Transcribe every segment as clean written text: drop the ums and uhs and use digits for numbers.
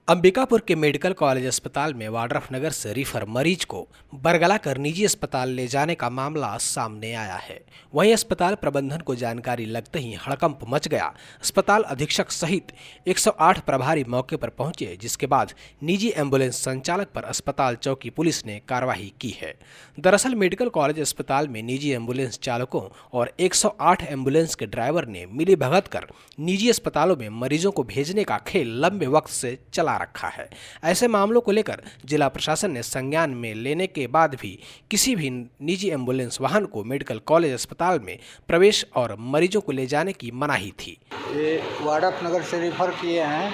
अंबिकापुर के medical college अस्पताल में वाड्रफनगर से रिफर मरीज को बरगला कर निजी अस्पताल ले जाने का मामला सामने आया है। वहीं अस्पताल प्रबंधन को जानकारी लगते ही हड़कंप मच गया। अस्पताल अधीक्षक सहित 108 प्रभारी मौके पर पहुंचे, जिसके बाद निजी एम्बुलेंस संचालक पर अस्पताल चौकी पुलिस ने कार्रवाई की है। दरअसल मेडिकल कॉलेज अस्पताल में निजी एम्बुलेंस चालकों और 108 एम्बुलेंस के ड्राइवर ने मिलीभगत कर निजी अस्पतालों में मरीजों को भेजने का खेल लंबे वक्त से चला रखा है। ऐसे मामलों को लेकर जिला प्रशासन ने संज्ञान में लेने के बाद भी किसी भी निजी एम्बुलेंस वाहन को मेडिकल कॉलेज अस्पताल में प्रवेश और मरीजों को ले जाने की मनाही थी। ये वाड्रफनगर से रिफर किए हैं।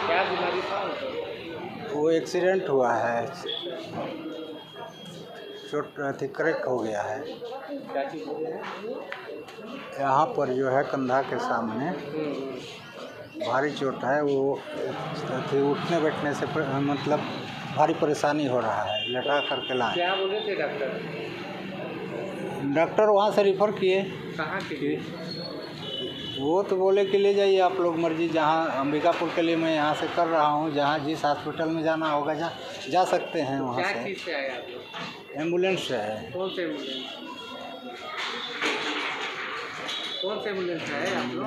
क्या बीमारी था? वो एक्सीडेंट हुआ है, चोट क्रैक हो गया है। क्या चीज़ हो गया है? यहाँ पर जो है कंधा के सामने भारी चोट है। वो उठने बैठने से मतलब भारी परेशानी हो रहा है। लटा करके लाए। क्या बोले थे डॉक्टर? डॉक्टर वहाँ से रिफ़र किए। कहाँ के लिए? वो तो बोले कि ले जाइए आप लोग मर्जी, जहाँ अंबिकापुर के लिए मैं यहाँ से कर रहा हूँ, जहाँ जिस हॉस्पिटल में जाना होगा जा सकते हैं वहाँ से। क्या चीज़ से आए आप लोग? एम्बुलेंस से है। कौन से एम्बुलेंस? कौन से एम्बुलेंस से आए आप लोग?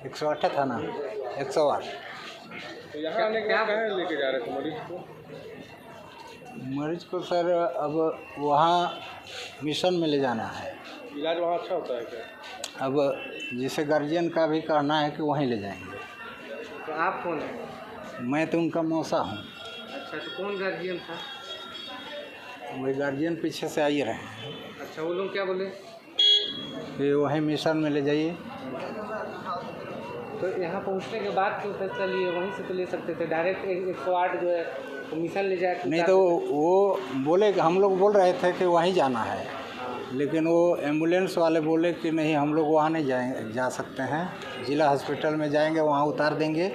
108 था ना, 108। तो यहाँ आने क्या लेके जा रहे थे मरीज को? मरीज को सर अब वहाँ मिशन में ले जाना है। इलाज वहाँ अच्छा होता है क्या? अब जिसे गार्जियन का भी कहना है कि वहीं ले जाएंगे। तो आप कौन हैं? मैं तो उनका मौसा हूँ। अच्छा, तो कौन गार्जियन था? वही गार्जियन पीछे से आ ही रहे हैं। अच्छा, वो लोग क्या बोले? फिर वहीं मिशन में ले जाइए। तो यहाँ पहुँचने के बाद क्यों फैसला लिए? वहीं से तो ले सकते थे डायरेक्ट। 108 जो है तो मिशन ले जाए। नहीं तो वो बोले, हम लोग बोल रहे थे कि वहीं जाना है, लेकिन वो एम्बुलेंस वाले बोले कि नहीं, हम लोग वहाँ नहीं जा सकते हैं, जिला हॉस्पिटल में जाएंगे, वहाँ उतार देंगे।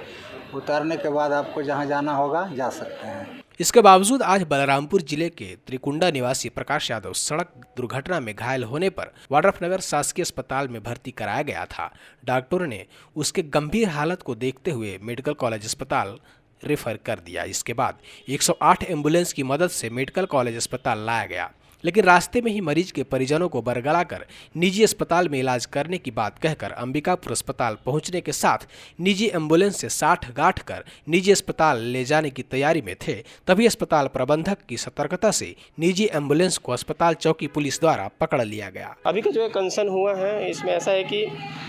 उतारने के बाद आपको जहाँ जाना होगा जा सकते हैं। इसके बावजूद आज बलरामपुर जिले के त्रिकुंडा निवासी प्रकाश यादव सड़क दुर्घटना में घायल होने पर वाड्रफनगर शासकीय अस्पताल में भर्ती कराया गया था। डॉक्टरों ने उसके गंभीर हालत को देखते हुए मेडिकल कॉलेज अस्पताल रेफर कर दिया। इसके बाद 108 एम्बुलेंस की मदद से मेडिकल कॉलेज अस्पताल लाया गया, लेकिन रास्ते में ही मरीज के परिजनों को बरगला कर निजी अस्पताल में इलाज करने की बात कहकर अंबिकापुर अस्पताल पहुंचने के साथ निजी एम्बुलेंस से 60 गांठ कर निजी अस्पताल ले जाने की तैयारी में थे। तभी अस्पताल प्रबंधक की सतर्कता से निजी एम्बुलेंस को अस्पताल चौकी पुलिस द्वारा पकड़ लिया गया। अभी का जो कंसर्न हुआ है, इसमें ऐसा है कि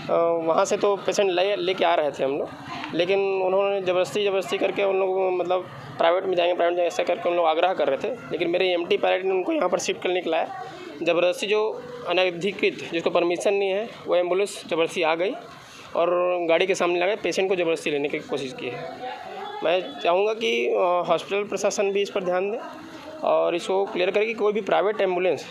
वहाँ से तो पेशेंट लेके आ रहे थे हम लोग, लेकिन उन्होंने ज़बरदस्ती करके उन लोग मतलब प्राइवेट में जाएंगे ऐसा करके उन लोग आग्रह कर रहे थे। लेकिन मेरे एमटी पायलट ने उनको यहाँ पर शिफ्ट करने के लाया। ज़बरदस्ती जो अनधिकृत, जिसको परमिशन नहीं है, वो एम्बुलेंस ज़बरदस्ती आ गई और गाड़ी के सामने लगा पेशेंट को ज़बरदस्ती लेने की कोशिश की है। मैं चाहूँगा कि हॉस्पिटल प्रशासन भी इस पर ध्यान दे और इसको क्लियर करे कि कोई भी प्राइवेट एम्बुलेंस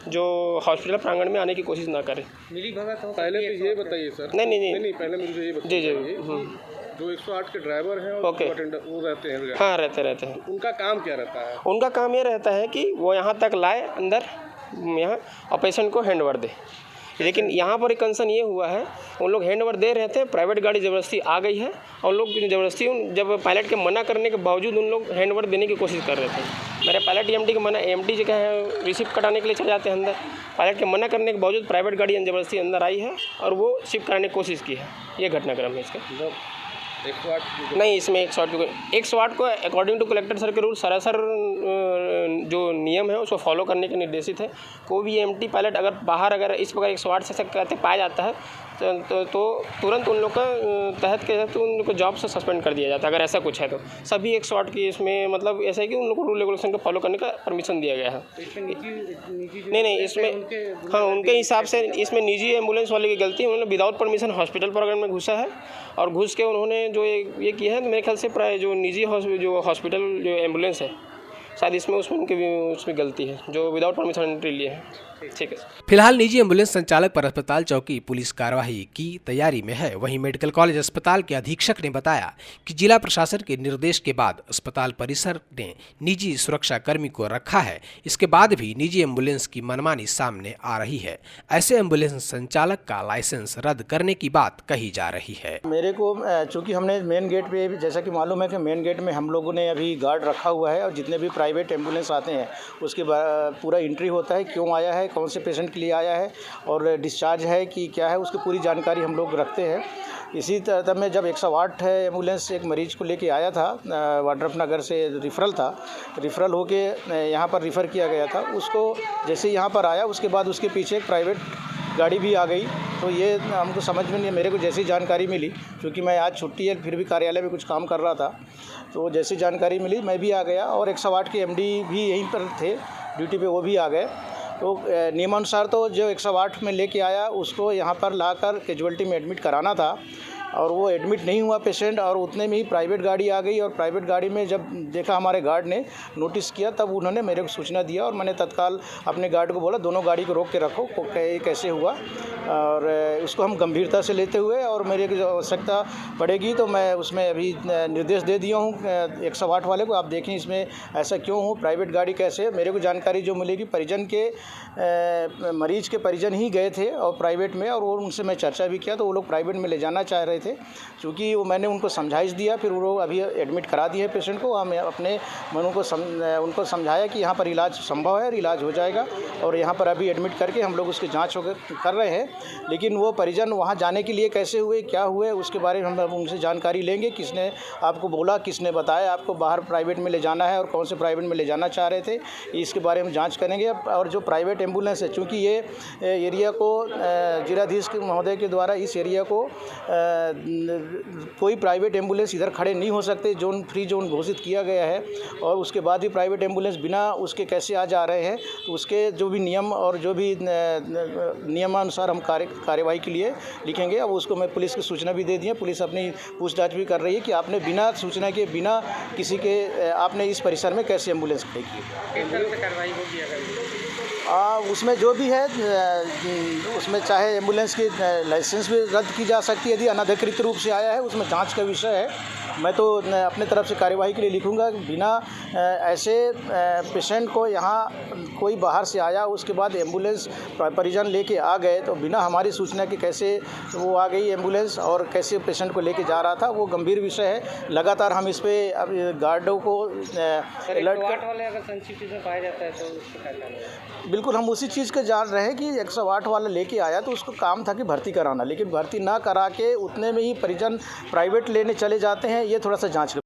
जो हॉस्पिटल प्रांगण में आने की कोशिश ना करे। मिली भगत हो? पहले तो ये बताइए सर। नहीं, पहले मुझे ये बताइए। जी। जो 108 के ड्राइवर हैं और ओके, वो रहते हैं। हाँ, रहते हैं। उनका काम क्या रहता है? उनका काम ये रहता है कि वो यहाँ तक लाए अंदर, यहाँ और पेशेंट को हैंडओवर दे। लेकिन यहाँ पर एक कंसर्न ये हुआ है, उन लोग हैंडओवर दे रहे थे, प्राइवेट गाड़ी ज़बरदस्ती आ गई है और लोग ज़बरदस्ती जब पायलट के मना करने के बावजूद उन लोग हैंडओवर देने की कोशिश कर रहे थे। मेरे पायलट एमटी के मना, एमटी जो क्या है रिसीव कटाने के लिए चले जाते हैं अंदर, पायलट के मना करने के बावजूद प्राइवेट गाड़ी ज़बरदस्ती अंदर आई है और वो शिफ्ट कराने की कोशिश की है। ये घटनाक्रम है इसका। 108 नहीं, इसमें 108 को अकॉर्डिंग टू कलेक्टर सर के रूल सरासर जो नियम है उसको फॉलो करने के निर्देशित है। कोई भी एमटी पायलट अगर इस प्रकार 108 से कहते पाया जाता है तो तुरंत उन लोग का तहत उन लोग को जॉब से सस्पेंड कर दिया जाता है। अगर ऐसा कुछ है तो सभी 108 की इसमें मतलब ऐसा है कि उन लोग को रूल रेगुलेशन को फॉलो करने का परमिशन दिया गया है। नहीं, इसमें हाँ, उनके हिसाब से इसमें निजी एम्बुलेंस वाले की गलती है। उन्होंने विदाउट परमिशन हॉस्पिटल प्रोग्राम में घुसा है और घुस के उन्होंने जो ये किया है, मेरे ख्याल से प्राय जो निजी जो हॉस्पिटल जो एम्बुलेंस है शायद उसमें गलती है, जो विदाउट परमिशन एंट्री लिए है। ठीक है। फिलहाल निजी एम्बुलेंस संचालक पर अस्पताल चौकी पुलिस कार्यवाही की तैयारी में है। वहीं मेडिकल कॉलेज अस्पताल के अधीक्षक ने बताया कि जिला प्रशासन के निर्देश के बाद अस्पताल परिसर ने निजी सुरक्षा कर्मी को रखा है। इसके बाद भी निजी एम्बुलेंस की मनमानी सामने आ रही है। ऐसे एम्बुलेंस संचालक का लाइसेंस रद्द करने की बात कही जा रही है। मेरे को चूँकि हमने मेन गेट पे, जैसा कि मालूम है कि मेन गेट में हम लोगों ने अभी गार्ड रखा हुआ है और जितने भी प्राइवेट एम्बुलेंस आते हैं उसके पूरा एंट्री होता है, क्यों आया है, कौन से पेशेंट के लिए आया है और डिस्चार्ज है कि क्या है, उसकी पूरी जानकारी हम लोग रखते हैं। इसी तरह में जब 108 एम्बुलेंस एक मरीज को लेके आया था, वाड्रफ नगर से रिफ़रल होके यहाँ पर रिफ़र किया गया था, उसको जैसे यहाँ पर आया उसके बाद उसके पीछे एक प्राइवेट गाड़ी भी आ गई। तो ये हमको समझ में नहीं, मेरे को जैसी जानकारी मिली, क्योंकि मैं आज छुट्टी है फिर भी कार्यालय में कुछ काम कर रहा था, तो जैसी जानकारी मिली मैं भी आ गया और 108 के एमडी भी यहीं पर थे ड्यूटी पे, वो भी आ गए। तो नियमानुसार तो जो 108 में लेके आया उसको यहाँ पर लाकर कैजुअल्टी में एडमिट कराना था और वो एडमिट नहीं हुआ पेशेंट, और उतने में ही प्राइवेट गाड़ी आ गई और प्राइवेट गाड़ी में जब देखा हमारे गार्ड ने नोटिस किया तब उन्होंने मेरे को सूचना दिया और मैंने तत्काल अपने गार्ड को बोला दोनों गाड़ी को रोक के रखो, कैसे हुआ, और उसको हम गंभीरता से लेते हुए और मेरे को जो आवश्यकता पड़ेगी तो मैं उसमें अभी निर्देश दे दिया हूँ 108 वाले को, आप देखें इसमें ऐसा क्यों हो, प्राइवेट गाड़ी कैसे है। मेरे को जानकारी जो मिलेगी परिजन के मरीज के परिजन ही गए थे और प्राइवेट में, और वो उनसे मैं चर्चा भी किया तो वो लोग प्राइवेट में ले जाना चाह रहे थे, क्योंकि वो मैंने उनको समझाइश दिया, फिर वो अभी एडमिट करा दिए पेशेंट को। हम अपने मनों को उनको समझाया कि यहाँ पर इलाज संभव है और इलाज हो जाएगा, और यहाँ पर अभी एडमिट करके हम लोग उसकी जांच कर रहे हैं। लेकिन वो परिजन वहाँ जाने के लिए कैसे हुए, क्या हुए, उसके बारे में हम उनसे जानकारी लेंगे। किसने आपको बोला, किसने बताया आपको बाहर प्राइवेट में ले जाना है और कौन से प्राइवेट में ले जाना चाह रहे थे, इसके बारे में जाँच करेंगे। और जो प्राइवेट एम्बुलेंस है, चूँकि ये एरिया को जिलाधीश महोदय के द्वारा इस एरिया को कोई प्राइवेट एम्बुलेंस इधर खड़े नहीं हो सकते, जोन फ्री जोन घोषित किया गया है, और उसके बाद भी प्राइवेट एम्बुलेंस बिना उसके कैसे आ जा रहे हैं, तो उसके जो भी नियम और जो भी नियमानुसार हम कार्यवाही के लिए लिखेंगे। अब उसको मैं पुलिस को सूचना भी दे दी है, पुलिस अपनी पूछताछ भी कर रही है कि आपने बिना सूचना के, बिना किसी के आपने इस परिसर में कैसे एम्बुलेंस खड़ी की। किस तरह से कार्रवाई होगी अगर उसमें जो भी है उसमें चाहे एम्बुलेंस की लाइसेंस भी रद्द की जा सकती है यदि अनधिकृत रूप से आया है, उसमें जांच का विषय है। मैं तो अपने तरफ से कार्यवाही के लिए लिखूंगा कि बिना ऐसे पेशेंट को यहाँ कोई बाहर से आया उसके बाद एम्बुलेंस परिजन लेके आ गए, तो बिना हमारी सूचना के कैसे वो आ गई एम्बुलेंस और कैसे पेशेंट को लेके जा रहा था, वो गंभीर विषय है। लगातार हम इस पर गार्डों को अलर्ट वाले अगर संक्षिप्त में पाया जाता है तो उसको क्या करना है? बिल्कुल हम उसी चीज़ को जान रहे हैं कि 108 वाला लेके आया तो उसको काम था कि भर्ती कराना, लेकिन भर्ती ना करा के उतने में ही परिजन प्राइवेट लेने चले जाते हैं, ये थोड़ा सा जांच